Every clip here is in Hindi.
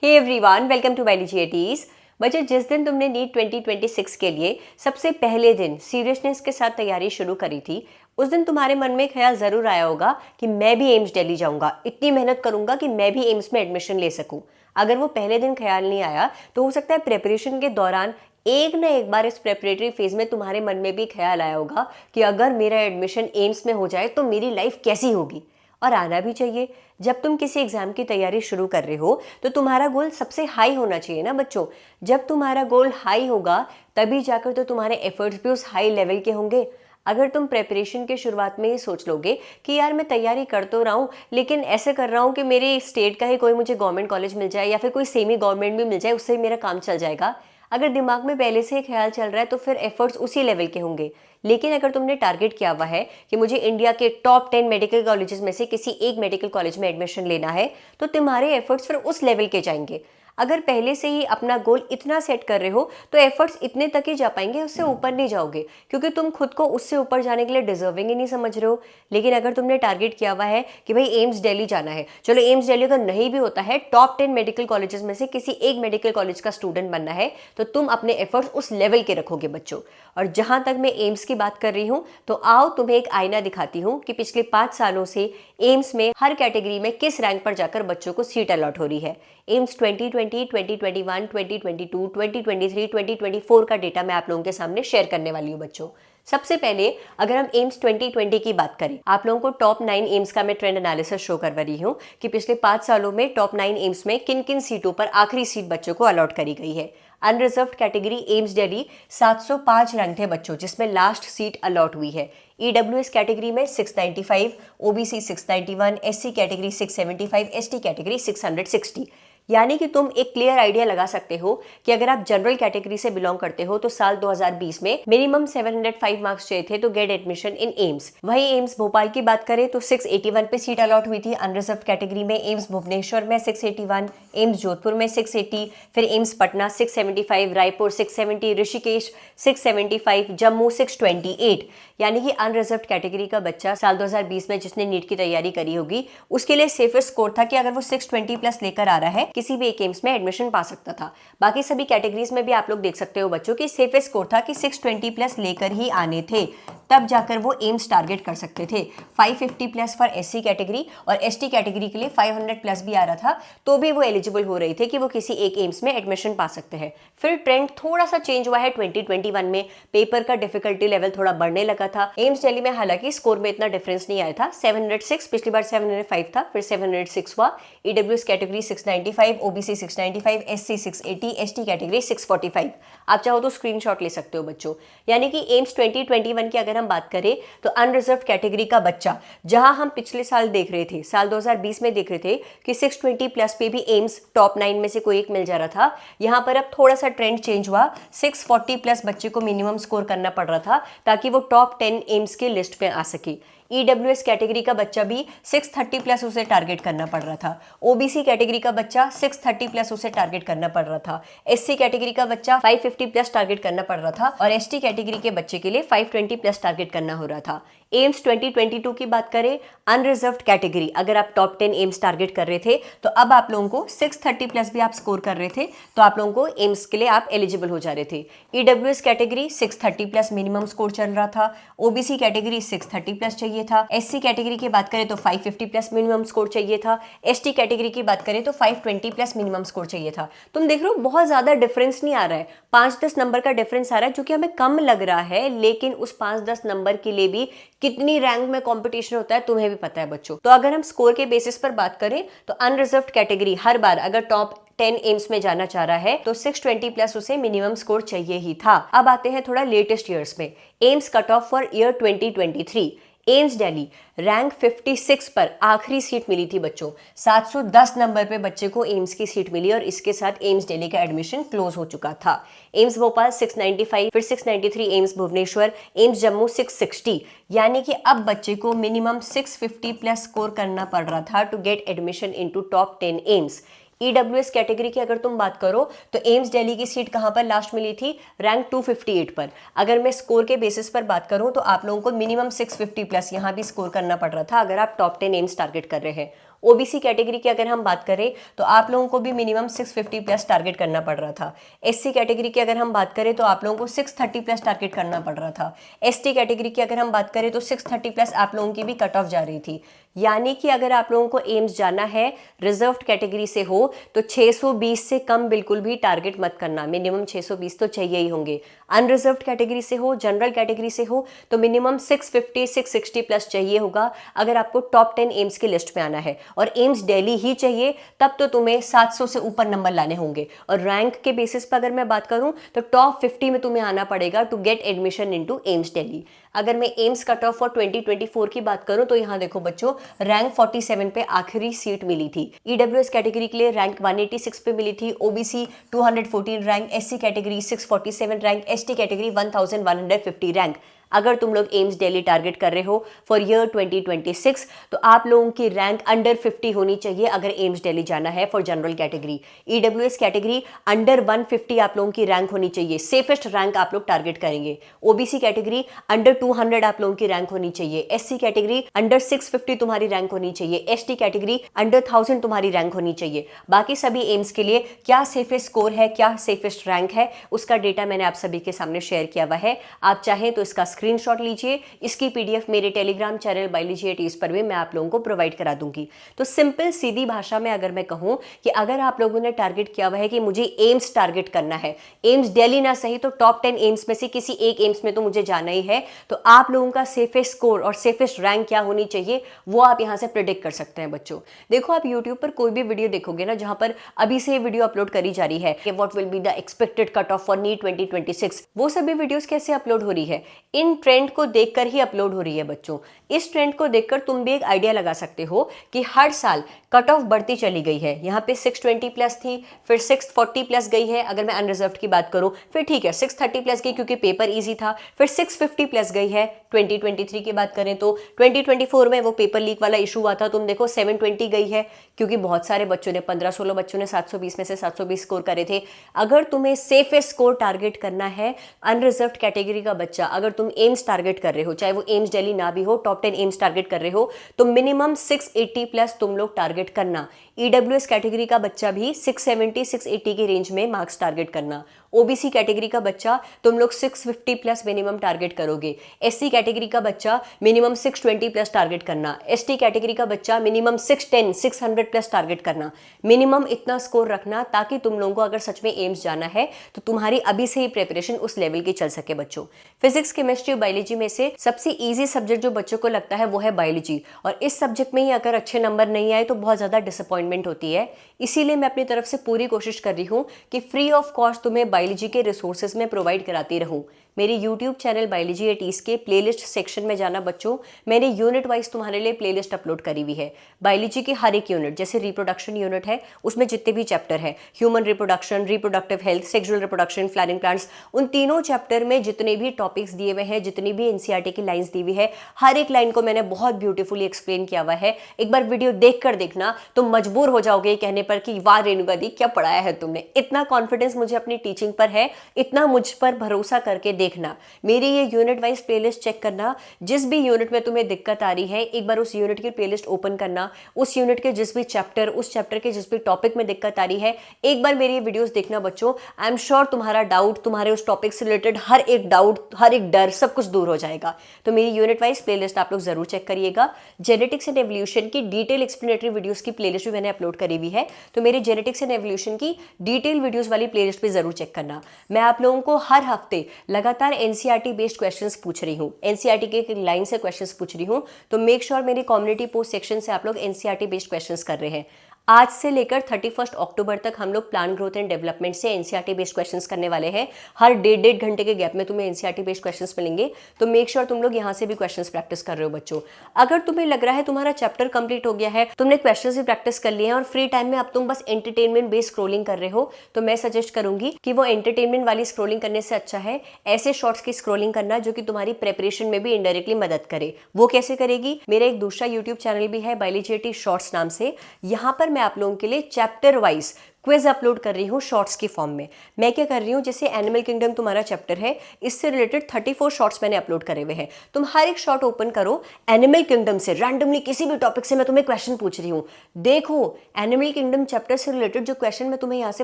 Hey everyone, welcome to biology. बच्चे, जिस दिन तुमने नीट 2026 के लिए सबसे पहले दिन सीरियसनेस के साथ तैयारी शुरू करी थी, उस दिन तुम्हारे मन में ख्याल ज़रूर आया होगा कि मैं भी एम्स दिल्ली जाऊंगा, इतनी मेहनत करूंगा कि मैं भी एम्स में एडमिशन ले सकूं। अगर वो पहले दिन ख्याल नहीं आया तो हो सकता है प्रेपरेशन के दौरान एक ना एक बार इस प्रेपरेटरी फेज में तुम्हारे मन में भी ख्याल आया होगा कि अगर मेरा एडमिशन एम्स में हो जाए तो मेरी लाइफ कैसी होगी। और आना भी चाहिए। जब तुम किसी एग्जाम की तैयारी शुरू कर रहे हो तो तुम्हारा गोल सबसे हाई होना चाहिए ना बच्चों। जब तुम्हारा गोल हाई होगा तभी जाकर तो तुम्हारे एफर्ट्स भी उस हाई लेवल के होंगे। अगर तुम प्रेपरेशन के शुरुआत में ही सोच लोगे कि यार मैं तैयारी कर तो रहा हूँ लेकिन ऐसे कर रहा हूँ कि मेरे स्टेट का ही कोई मुझे गवर्नमेंट कॉलेज मिल जाए या फिर कोई सेमी गवर्नमेंट भी मिल जाए, उससे मेरा काम चल जाएगा, अगर दिमाग में पहले से ही ख्याल चल रहा है तो फिर एफर्ट्स उसी लेवल के होंगे। लेकिन अगर तुमने टारगेट किया हुआ है कि मुझे इंडिया के टॉप 10 मेडिकल कॉलेजेस में से किसी एक मेडिकल कॉलेज में एडमिशन लेना है तो तुम्हारे एफर्ट्स फिर उस लेवल के जाएंगे। अगर पहले से ही अपना गोल इतना सेट कर रहे हो तो एफर्ट्स इतने तक ही जा पाएंगे, उससे ऊपर नहीं जाओगे, क्योंकि तुम खुद को उससे ऊपर जाने के लिए डिजर्विंग ही नहीं समझ रहे हो। लेकिन अगर तुमने टारगेट किया हुआ है कि भाई एम्स दिल्ली जाना है, चलो एम्स दिल्ली अगर नहीं भी होता है, टॉप 10 मेडिकल कॉलेजेस में से किसी एक मेडिकल कॉलेज का स्टूडेंट बनना है, तो तुम अपने एफर्ट्स उस लेवल के रखोगे बच्चों। और जहां तक मैं एम्स की बात कर रही हूं तो आओ तुम्हें एक आईना दिखाती हूं कि पिछले 5 सालों से एम्स में हर कैटेगरी में किस रैंक पर जाकर बच्चों को सीट अलॉट हो रही है। एम्स 2020, 2021, 2022, 2023, 2024 का डेटा मैं आप लोगों के सामने शेयर करने वाली हूँ बच्चों। सबसे पहले अगर हम एम्स 2020 की बात करें, आप लोगों को टॉप 9 एम्स का मैं ट्रेंड एनालिसिस शो करवा रही हूँ कि पिछले 5 सालों में टॉप 9 एम्स में किन किन सीटों पर आखिरी सीट बच्चों को अलॉट करी गई है। Unreserved category AIIMS Delhi 705 rank थे बच्चों, जिसमें लास्ट सीट अलॉट हुई है। ईडब्ल्यूएस कैटेगरी में 695, OBC 691, SC category 675, ST category 660। यानी कि तुम एक क्लियर आइडिया लगा सकते हो कि अगर आप जनरल कैटेगरी से बिलोंग करते हो तो साल 2020 में मिनिमम 705 मार्क्स चाहिए थे तो गेट एडमिशन इन एम्स। वहीं एम्स भोपाल की बात करें तो 681 पे सीट अलॉट हुई थी अनरिजर्व कैटेगरी में। एम्स भुवनेश्वर में 681, एम्स जोधपुर में 680, फिर एम्स पटना 675, रायपुर 670, ऋषिकेश 675, जम्मू 628। यानी कि अनरिजर्व कैटेगरी का बच्चा साल 2020 में जिसने नीट की तैयारी करी होगी उसके लिए सेफेस्ट स्कोर था कि अगर वो 620 प्लस लेकर आ रहा है किसी भी एक एम्स में एडमिशन पा सकता था। बाकी सभी कैटेगरीज में भी आप लोग देख सकते हो बच्चों की सेफेस्ट स्कोर था कि 620 प्लस लेकर ही आने थे, तब जाकर वो एम्स टारगेट कर सकते थे। 550 प्लस फॉर एससी कैटेगरी और एसटी कैटेगरी के लिए 500 प्लस भी आ रहा था तो भी वो एलिजिबल हो रही थे कि वो किसी एक एम्स में एडमिशन पा सकते हैं। फिर ट्रेंड थोड़ा सा चेंज हुआ है 2021 में, पेपर का डिफिकल्टी लेवल थोड़ा बढ़ने लगा था। एम्स दिल्ली में हालांकि स्कोर में इतना डिफरेंस नहीं आया था, 706, पिछली बार 705 था, फिर 706 हुआ। EWS category 695, OBC 695, SC 680, ST category 645। आप चाहो तो स्क्रीनशॉट ले सकते हो बच्चों। यानी कि एम्स 2021 की अगर हम बात करें तो अनरिजर्व कैटेगरी का बच्चा, जहां हम पिछले साल देख रहे थे, साल 2020 में देख रहे थे कि 620 प्लस पे भी एम्स टॉप 9 में से कोई एक मिल जा रहा था, यहां पर अब थोड़ा सा ट्रेंड चेंज हुआ। 640 प्लस बच्चे को मिनिमम स्कोर करना पड़ रहा था ताकि वो टॉप 10 एम्स के लिस्ट में आ सके। ईडब्ल्यूएस कैटेगरी का बच्चा भी 630 प्लस उसे टारगेट करना पड़ रहा था। ओबीसी कैटेगरी का बच्चा 630 प्लस उसे टारगेट करना पड़ रहा था। एससी कैटेगरी का बच्चा 550 प्लस टारगेट करना पड़ रहा था और एसटी कैटेगरी के बच्चे के लिए 520 प्लस टारगेट करना हो रहा था। एम्स 2022 की बात करें, अनरिजर्व्ड कैटेगरी अगर आप टॉप 10 एम्स टारगेट कर रहे थे तो अब आप लोगों को 630 प्लस भी आप स्कोर कर रहे थे तो आप लोगों को एम्स के लिए आप एलिजिबल हो जा रहे थे। EWS category 630 plus minimum score चल रहा था। ओबीसी कैटेगरी 630 प्लस चाहिए था। एससी कैटेगरी की बात करें तो 550 प्लस मिनिमम स्कोर चाहिए था। एसटी कैटेगरी की बात करें तो 520 प्लस मिनिमम स्कोर चाहिए था। तुम देख रहे हो बहुत ज्यादा डिफरेंस नहीं आ रहा है, 5-10 नंबर का डिफरेंस आ रहा है जो कि हमें कम लग रहा है, लेकिन उस 5-10 नंबर के लिए भी कितनी रैंक में कंपटीशन होता है तुम्हें भी पता है बच्चों। तो अगर हम स्कोर के बेसिस पर बात करें तो अनरिजर्व्ड कैटेगरी हर बार अगर टॉप 10 एम्स में जाना चाह रहा है तो 620 प्लस उसे मिनिमम स्कोर चाहिए ही था। अब आते हैं थोड़ा लेटेस्ट ईयर्स में। AIIMS cut off for year 2023, AIIMS Delhi rank 56 पर आखिरी सीट मिली थी बच्चों। 710 नंबर पे बच्चे को एम्स की सीट मिली और इसके साथ एम्स दिल्ली का एडमिशन क्लोज हो चुका था। एम्स भोपाल 695, फिर 693 एम्स भुवनेश्वर, एम्स जम्मू 660। यानी कि अब बच्चे को मिनिमम 650 प्लस स्कोर करना पड़ रहा था to get admission into top 10 AIIMS. EWS category की अगर तुम बात करो तो एम्स दिल्ली की सीट कहां पर लास्ट मिली थी, रैंक 258 पर। अगर मैं स्कोर के बेसिस पर बात करूं तो आप लोगों को मिनिमम 650 प्लस यहां भी स्कोर करना पड़ रहा था अगर आप टॉप 10 एम्स टारगेट कर रहे हैं। ओबीसी कैटेगरी की अगर हम बात करें तो आप लोगों को भी मिनिमम 650 प्लस टारगेट करना पड़ रहा था। एससी कैटेगरी की अगर हम बात करें तो आप लोगों को 630 प्लस टारगेट करना पड़ रहा था। एसटी कैटेगरी की अगर हम बात करें तो 630 प्लस आप लोगों की भी कट ऑफ जा रही थी। यानी कि अगर आप लोगों को एम्स जाना है, रिजर्व्ड कैटेगरी से हो तो 620 से कम बिल्कुल भी टारगेट मत करना, मिनिमम 620 तो चाहिए ही होंगे। अनरिजर्व्ड कैटेगरी से हो, जनरल कैटेगरी से हो तो मिनिमम 650 660 प्लस चाहिए होगा अगर आपको टॉप 10 एम्स की लिस्ट में आना है। और एम्स दिल्ली ही चाहिए तब तो तुम्हें 700 से ऊपर नंबर लाने होंगे। और रैंक के बेसिस पर अगर मैं बात करूं तो टॉप 50 में तुम्हें आना पड़ेगा to get admission into AIIMS Delhi. अगर मैं एम्स कट ऑफ फॉर 2024 की बात करूं तो यहाँ देखो बच्चों, रैंक 47 पे आखिरी सीट मिली थी। ईडब्ल्यूएस कैटेगरी के लिए रैंक 186 पे मिली थी, OBC 214 rank, SC category 647 rank, ST category 1150 rank. अगर तुम लोग एम्स दिल्ली टारगेट कर रहे हो फॉर ईयर 2026 तो आप लोगों की रैंक अंडर 50 होनी चाहिए अगर एम्स दिल्ली जाना है for general category. EWS category under 150 आप लोगों की रैंक होनी चाहिए, सेफेस्ट रैंक आप लोग टारगेट करेंगे। ओबीसी कैटेगरी अंडर 200 आप लोगों की रैंक होनी चाहिए, एससी कैटेगरी अंडर 650 तुम्हारी रैंक होनी चाहिए, एसटी कैटेगरी अंडर 1000 तुम्हारी रैंक होनी चाहिए। बाकी सभी एम्स के लिए क्या सेफेस्ट स्कोर है, क्या सेफेस्ट रैंक है, उसका डेटा मैंने आप सभी के सामने शेयर किया हुआ है। आप चाहें तो इसका स्क्रीनशॉट लीजिए, इसकी पीडीएफ मेरे Telegram channel biology at ease पर भी मैं आप लोगों को प्रोवाइड करा दूंगी। तो सिंपल सीधी भाषा में अगर मैं कहूं कि अगर आप लोगों ने टारगेट किया हुआ है कि मुझे एम्स टारगेट करना है, एम्स दिल्ली ना सही तो टॉप 10 एम्स में से किसी एक एम्स में तो मुझे जाना ही है, तो आप लोगों का सेफेस्ट स्कोर और सेफेस्ट रैंक क्या होनी चाहिए वो आप यहां से प्रिडिक्ट कर सकते हैं। बच्चों देखो, आप यूट्यूब पर कोई भी वीडियो देखोगे ना जहां पर अभी से वीडियो अपलोड करी जा रही है कि what will be the expected cut off for NEET 2026, वो सभी वीडियोस कैसे अपलोड हो रही है, इन ट्रेंड को देखकर ही अपलोड हो रही है। बच्चों इस ट्रेंड को देखकर तुम भी एक आइडिया लगा सकते हो कि हर साल कट ऑफ बढ़ती चली गई है। यहाँ पे 620 प्लस थी, फिर 640 प्लस गई है अगर मैं अनरिजर्व्ड की बात करूं, फिर ठीक है 630 प्लस गई क्योंकि पेपर इजी था, फिर 650 प्लस गई है 2023 की बात करें तो। 2024 में वो पेपर लीक वाला इशू हुआ था, तुम देखो 720 गई है क्योंकि बहुत सारे बच्चों ने 15-16 बच्चों ने 720 में से 720 स्कोर करे थे। अगर तुम्हें सेफेस्ट स्कोर टारगेट करना है अनरिजर्व्ड कैटेगरी का बच्चा, अगर तुम एम्स टारगेट कर रहे हो, चाहे वो एम्स दिल्ली ना भी हो, टॉप 10 एम्स टारगेट कर रहे हो, तो मिनिमम 680 प्लस तुम लोग टारगेट करना। ईडब्ल्यूएस कैटेगरी का बच्चा भी 670 680 की रेंज में मार्क्स टारगेट करना। ओबीसी कैटेगरी का बच्चा तुम लोग 650 प्लस मिनिमम टारगेट करोगे। एससी कैटेगरी का बच्चा मिनिमम 620 प्लस टारगेट करना। एसटी कैटेगरी का बच्चा मिनिमम 610 600 प्लस टारगेट करना। मिनिमम इतना स्कोर रखना ताकि तुम लोगों को अगर सच में एम्स जाना है तो तुम्हारी अभी से ही प्रिपरेशन उस लेवल की चल सके। बच्चों फिजिक्स, केमिस्ट्री, बायोलॉजी में से सबसे ईजी सब्जेक्ट जो बच्चों को लगता है वो है बायोलॉजी, और इस सब्जेक्ट में ही अगर अच्छे नंबर नहीं आए तो बहुत ज्यादा डिसअपॉइंटमेंट होती है। इसीलिए मैं अपनी तरफ से पूरी कोशिश कर रही हूँ कि फ्री ऑफ कॉस्ट तुम्हें बायोलॉजी के रिसोर्सेज में प्रोवाइड कराती रहूं। मेरी YouTube channel biology at ease के प्लेलिस्ट सेक्शन में जाना बच्चों, मैंने यूनिट वाइज तुम्हारे लिए प्लेलिस्ट अपलोड करी हुई है। बायोलॉजी की हर एक यूनिट, जैसे रिप्रोडक्शन यूनिट है उसमें जितने भी चैप्टर है, human reproduction, reproductive health, sexual reproduction, flowering plants, उन तीनों चैप्टर में जितने भी टॉपिक्स दिए हुए हैं, जितनी भी एनसीईआरटी की लाइन्स दी हुई है, हर एक लाइन को मैंने बहुत ब्यूटीफुली एक्सप्लेन किया हुआ है। एक बार वीडियो देख कर देखना, तुम मजबूर हो जाओगे कहने पर कि वाह रेणुका दी क्या पढ़ाया है तुमने। इतना कॉन्फिडेंस मुझे अपनी टीचिंग पर है, इतना मुझ पर भरोसा करके देखना। मेरी ये यूनिट वाइज प्लेलिस्ट चेक करना, जिस भी यूनिट में तुम्हें दिक्कत आ रही है एक बार उस यूनिट की प्लेलिस्ट ओपन करना, उस यूनिट के जिस भी चैप्टर, उस चैप्टर के जिस भी टॉपिक में दिक्कत आ रही है एक बार मेरी ये वीडियोस देखना बच्चों। आई एम श्योर तुम्हारा डाउट, तुम्हारे उस टॉपिक से रिलेटेड हर एक डाउट, हर एक डर, सब कुछ दूर हो जाएगा। तो मेरी यूनिट वाइज प्लेलिस्ट आप लोग जरूर चेक करिएगा। जेनेटिक्स एंड एवोल्यूशन की डिटेल एक्सप्लेनेटरी वीडियोस की प्लेलिस्ट भी मैंने अपलोड करी हुई है, तो मेरी जेनेटिक्स एंड एवोल्यूशन की डिटेल वीडियोस वाली प्लेलिस्ट भी जरूर चेक करना। मैं आप लोगों को हर हफ्ते लगातार एनसीईआरटी बेस्ड क्वेश्चंस पूछ रही हूं, एनसीईआरटी के लाइन से क्वेश्चंस पूछ रही हूं, तो मेक श्योर मेरी कम्युनिटी पोस्ट सेक्शन से आप लोग एनसीईआरटी बेस्ड क्वेश्चंस कर रहे हैं। आज से लेकर 31 अक्टूबर तक हम लोग प्लांट ग्रोथ एंड डेवलपमेंट से एनसीईआरटी बेस्ड क्वेश्चंस करने वाले हैं। हर 1.5 घंटे के गैप में तुम्हें एनसीईआरटी बेस्ड क्वेश्चंस मिलेंगे, तो मेक श्योर तुम लोग यहाँ से भी क्वेश्चंस प्रैक्टिस कर रहे हो। बच्चों अगर तुम्हें लग रहा है तुम्हारा चैप्टर कंप्लीट हो गया है, तुमने क्वेश्चंस भी प्रैक्टिस कर लिए हैं और फ्री टाइम में अब तुम बस एंटरटेनमेंट बेस्ड स्क्रोलिंग कर रहे हो, तो मैं सजेस्ट करूंगी कि वो एंटरटेनमेंट वाली स्क्रोलिंग करने से अच्छा है ऐसे शॉर्ट्स की स्क्रोलिंग करना जो कि तुम्हारी प्रेपरेशन में भी इनडायरेक्टली मदद करे। वो कैसे करेगी? मेरा एक दूसरा यूट्यूब चैनल भी है बायोलॉजी एट ईज शॉर्ट्स नाम से, यहाँ पर मैं आप लोगों के लिए चैप्टर वाइज क्विज अपलोड कर रही हूँ शॉर्ट्स की फॉर्म में। मैं क्या कर रही हूँ, जैसे एनिमल किंगडम तुम्हारा चैप्टर है, इससे रिलेटेड 34 शॉर्ट्स मैंने अपलोड करे हुए हैं। तुम हर एक शॉर्ट ओपन करो, एनिमल किंगडम से रैंडमली किसी भी टॉपिक से मैं तुम्हें क्वेश्चन पूछ रही हूँ। देखो एनिमल किंगडम चैप्टर से रिलेटेड जो क्वेश्चन मैं तुम्हें यहाँ से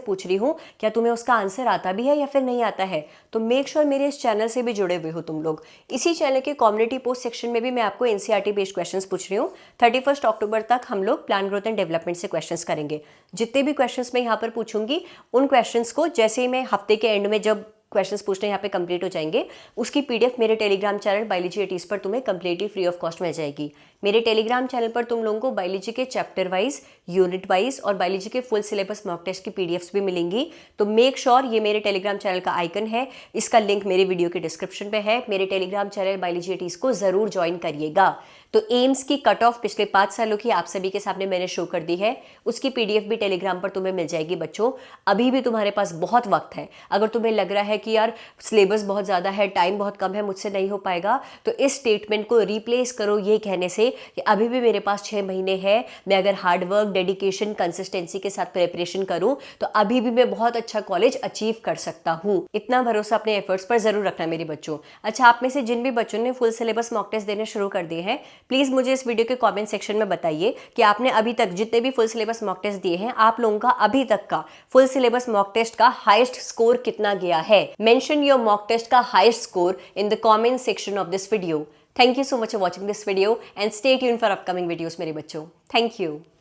पूछ रही हूँ, क्या तुम्हें उसका आंसर आता भी है या फिर नहीं आता है। तो मेक श्योर मेरे इस चैनल से भी जुड़े हुए हो तुम लोग। इसी चैनल के कम्युनिटी पोस्ट सेक्शन में भी मैं आपको एनसीईआरटी बेस्ड क्वेश्चंस पूछ रही हूँ। 31 अक्टूबर तक हम लोग प्लान ग्रोथ एंड डेवलपमेंट से क्वेश्चंस करेंगे। जितने भी क्वेश्चंस मैं यहाँ पर पूछूंगी, उन क्वेश्चंस को जैसे ही मैं हफ्ते के एंड में जब क्वेश्चंस पूछने यहाँ पे कंप्लीट हो जाएंगे, उसकी पीडीएफ मेरे टेलीग्राम चैनल बायोलॉजी एटीज पर तुम्हें कंप्लीटली फ्री ऑफ कॉस्ट मिल जाएगी। मेरे टेलीग्राम चैनल पर तुम लोगों को बायोलॉजी के चैप्टर वाइज, यूनिट वाइज और बायोलॉजी के फुल सिलेबस मॉक टेस्ट की पीडीएफ्स भी मिलेंगी। तो मेक श्योर ये मेरे टेलीग्राम चैनल का आइकन है, इसका लिंक मेरे वीडियो के डिस्क्रिप्शन में है। मेरे टेलीग्राम चैनल बायोलॉजी एटीज को जरूर ज्वाइन करिएगा। तो एम्स की कट ऑफ पिछले 5 सालों की आप सभी के सामने मैंने शो कर दी है, उसकी पीडीएफ भी टेलीग्राम पर तुम्हें मिल जाएगी। बच्चों अभी भी तुम्हारे पास बहुत वक्त है। अगर तुम्हें लग रहा है कि यार सिलेबस बहुत ज़्यादा है, टाइम बहुत कम है, मुझसे नहीं हो पाएगा, तो इस स्टेटमेंट को रिप्लेस करो ये कहने से कि अभी भी मेरे पास 6 महीने हैं। मैं अगर हार्डवर्क, डेडिकेशन, कंसिस्टेंसी के साथ प्रिपरेशन करूं तो अभी भी मैं बहुत अच्छा कॉलेज अचीव कर सकता हूं। इतना भरोसा अपने एफर्ट्स पर जरूर रखना मेरे बच्चों। अच्छा, आप में से जिन भी बच्चों ने फुल सिलेबस मॉक टेस्ट देने शुरू कर दिए हैं, प्लीज़ मुझे इस वीडियो के कमेंट सेक्शन में बताइए कि आपने अभी तक जितने भी फुल सिलेबस मॉक टेस्ट दिए हैं, आप लोगों का अभी तक का फुल सिलेबस मॉक टेस्ट का हाईएस्ट स्कोर कितना गया है। मेंशन योर मॉक टेस्ट का highest score in the comment section of this video. Thank you so much for watching this video and stay tuned for upcoming videos मेरे बच्चों। Thank you.